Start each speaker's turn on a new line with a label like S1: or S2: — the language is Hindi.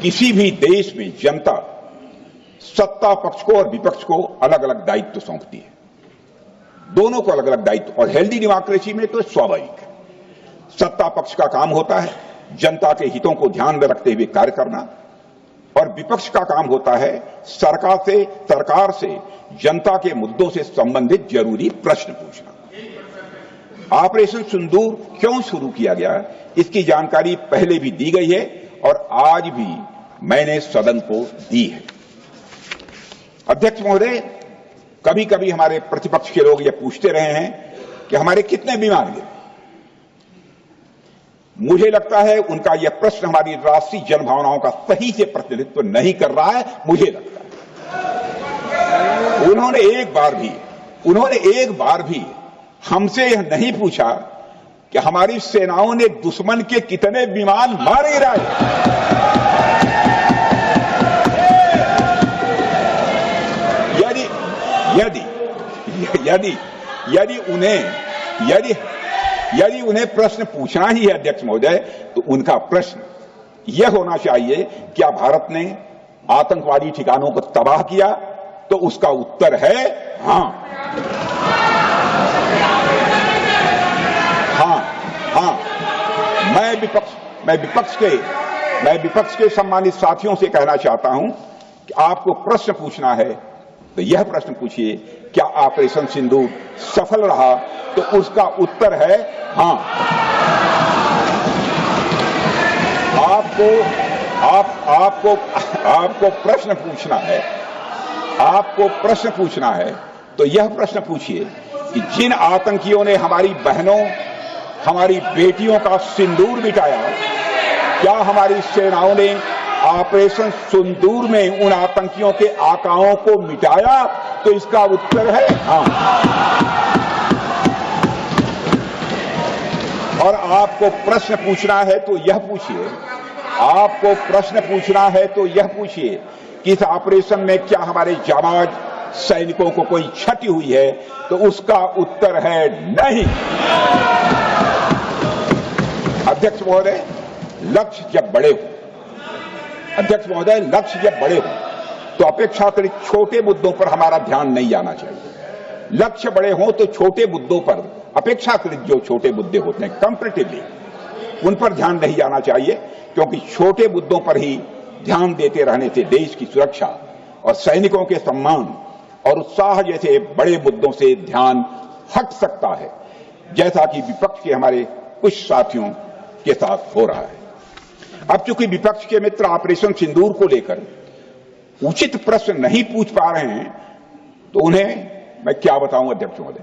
S1: किसी भी देश में जनता सत्ता पक्ष को और विपक्ष को अलग अलग दायित्व सौंपती है, दोनों को अलग अलग दायित्व, और हेल्दी डेमोक्रेसी में तो स्वाभाविक है। सत्ता पक्ष का काम होता है जनता के हितों को ध्यान में रखते हुए कार्य करना, और विपक्ष का काम होता है सरकार से जनता के मुद्दों से संबंधित जरूरी प्रश्न पूछना। ऑपरेशन सिंदूर क्यों शुरू किया गया, इसकी जानकारी पहले भी दी गई है और आज भी मैंने सदन को दी है। अध्यक्ष महोदय, कभी कभी हमारे प्रतिपक्ष के लोग ये पूछते रहे हैं कि हमारे कितने बीमार गिरे। मुझे लगता है उनका यह प्रश्न हमारी राष्ट्रीय जनभावनाओं का सही से प्रतिनिधित्व नहीं कर रहा है। मुझे लगता है उन्होंने एक बार भी हमसे यह नहीं पूछा कि हमारी सेनाओं ने दुश्मन के कितने विमान मार गिराए। यदि उन्हें प्रश्न पूछना ही है अध्यक्ष महोदय, तो उनका प्रश्न यह होना चाहिए, क्या भारत ने आतंकवादी ठिकानों को तबाह किया? तो उसका उत्तर है हां। मैं विपक्ष के सम्मानित साथियों से कहना चाहता हूं कि आपको प्रश्न पूछना है तो यह प्रश्न पूछिए, क्या ऑपरेशन सिंदूर सफल रहा? तो उसका उत्तर है हां। आपको प्रश्न पूछना है तो यह प्रश्न पूछिए कि जिन आतंकियों ने हमारी बहनों, हमारी बेटियों का सिंदूर मिटाया, क्या हमारी सेनाओं ने ऑपरेशन सिंदूर में उन आतंकियों के आकाओं को मिटाया? तो इसका उत्तर है हां। और आपको प्रश्न पूछना है तो यह पूछिए कि इस ऑपरेशन में क्या हमारे जाबाज सैनिकों को कोई क्षति हुई है? तो उसका उत्तर है नहीं। अध्यक्ष महोदय, लक्ष्य जब बड़े हो तो अपेक्षाकृत छोटे मुद्दों पर हमारा ध्यान नहीं जाना चाहिए। लक्ष्य बड़े हों तो छोटे मुद्दों पर, अपेक्षाकृत जो छोटे मुद्दे होते हैं कंपैरेटिवली, उन पर ध्यान नहीं जाना चाहिए, क्योंकि छोटे मुद्दों पर ही ध्यान देते रहने से देश की सुरक्षा और सैनिकों के सम्मान और उत्साह जैसे बड़े मुद्दों से ध्यान हट सकता है, जैसा कि विपक्ष के हमारे कुछ साथियों के साथ हो रहा है। अब चूंकि विपक्ष के मित्र ऑपरेशन सिंदूर को लेकर उचित प्रश्न नहीं पूछ पा रहे हैं, तो उन्हें मैं क्या बताऊं अध्यक्ष महोदय।